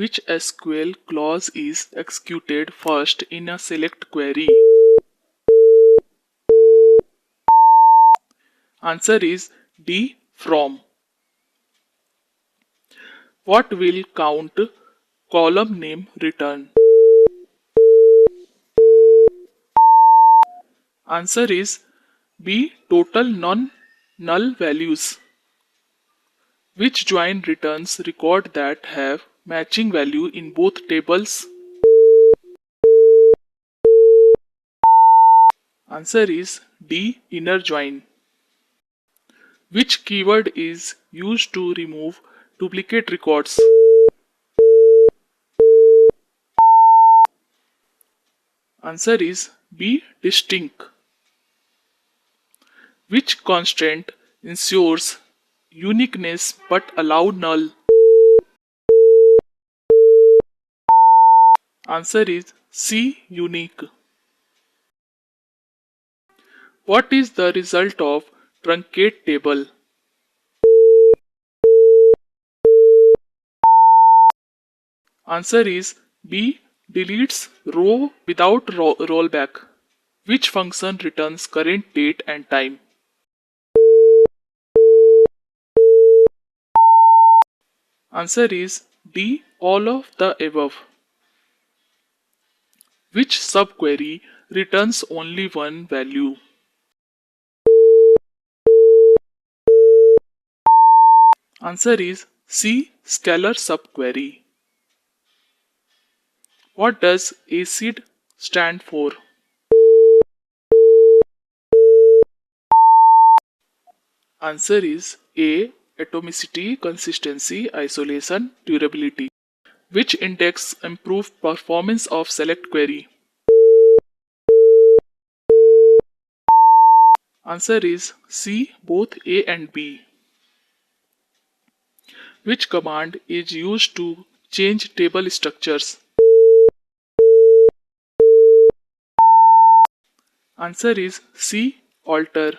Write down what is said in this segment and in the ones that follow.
Which SQL clause is executed first in a select query? Answer is D. From. What will count column name return? Answer is B. Total non-null values. Which join returns record that have matching value in both tables? Answer is D. Inner join. Which keyword is used to remove duplicate records? Answer is B. Distinct. Which constraint ensures uniqueness but allow null? Answer is C. Unique. What is the result of truncate table? Answer is B. Deletes row without rollback. Which function returns current date and time? Answer is D. All of the above. Which subquery returns only one value? Answer is C. Scalar subquery. What does ACID stand for? Answer is A. Atomicity, consistency, isolation, durability. Which index improves performance of select query? Answer is C. Both A and B. Which command is used to change table structures? Answer is C. Alter.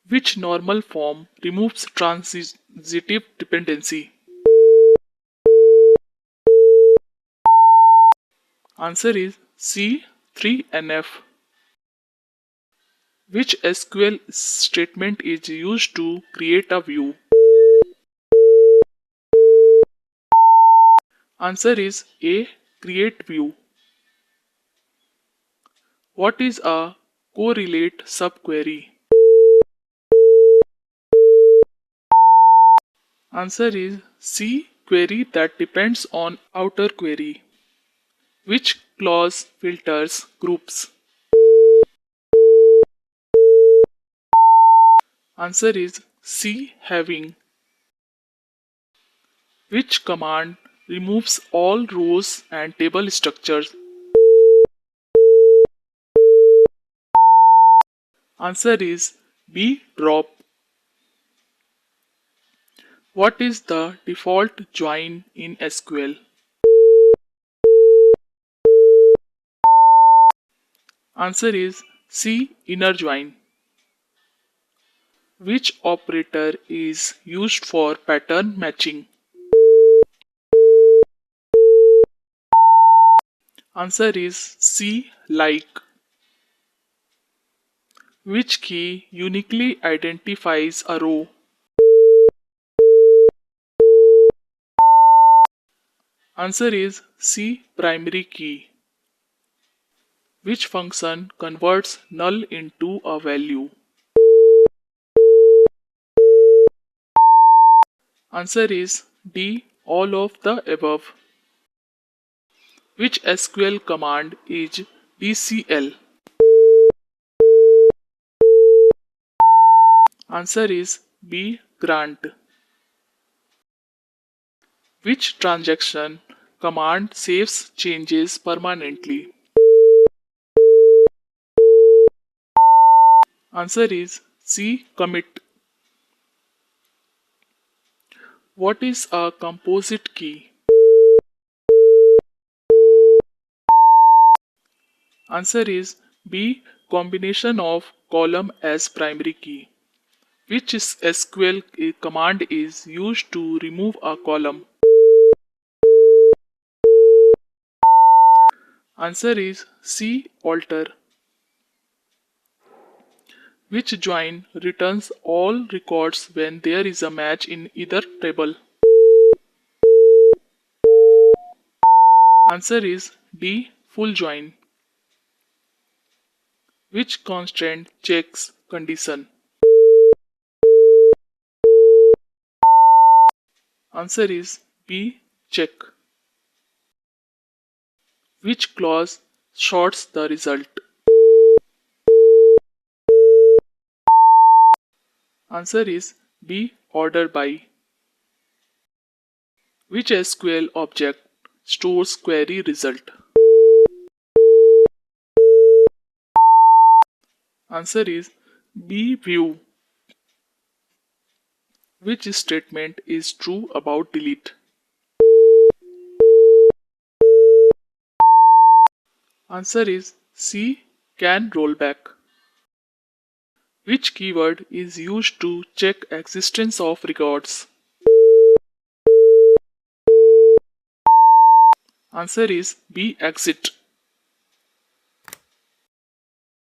Which normal form removes transitive dependency? Answer is C. 3NF. Which SQL statement is used to create a view? Answer is A. Create view. What is a correlate subquery? Answer is C. Query that depends on outer query. Which clause filters groups? Answer is C. Having. Which command removes all rows and table structures? Answer is B. Drop. What is the default join in SQL? Answer is C. Inner join. Which operator is used for pattern matching? Answer is C. Like. Which key uniquely identifies a row? Answer is C. Primary key. Which function converts null into a value? Answer is D. All of the above. Which SQL command is DCL? Answer is B. Grant. Which transaction command saves changes permanently? Answer is C. Commit. What is a composite key? Answer is B. Combination of column as primary key. Which is SQL command is used to remove a column? Answer is C. Alter. Which join returns all records when there is a match in either table? Answer is D. Full join. Which constraint checks condition? Answer is B. Check. Which clause shorts the result? Answer is B. Order by. Which SQL object stores query result? Answer is B. View. Which statement is true about delete? Answer is C. Can rollback. Which keyword is used to check existence of records? Answer is B. Exit.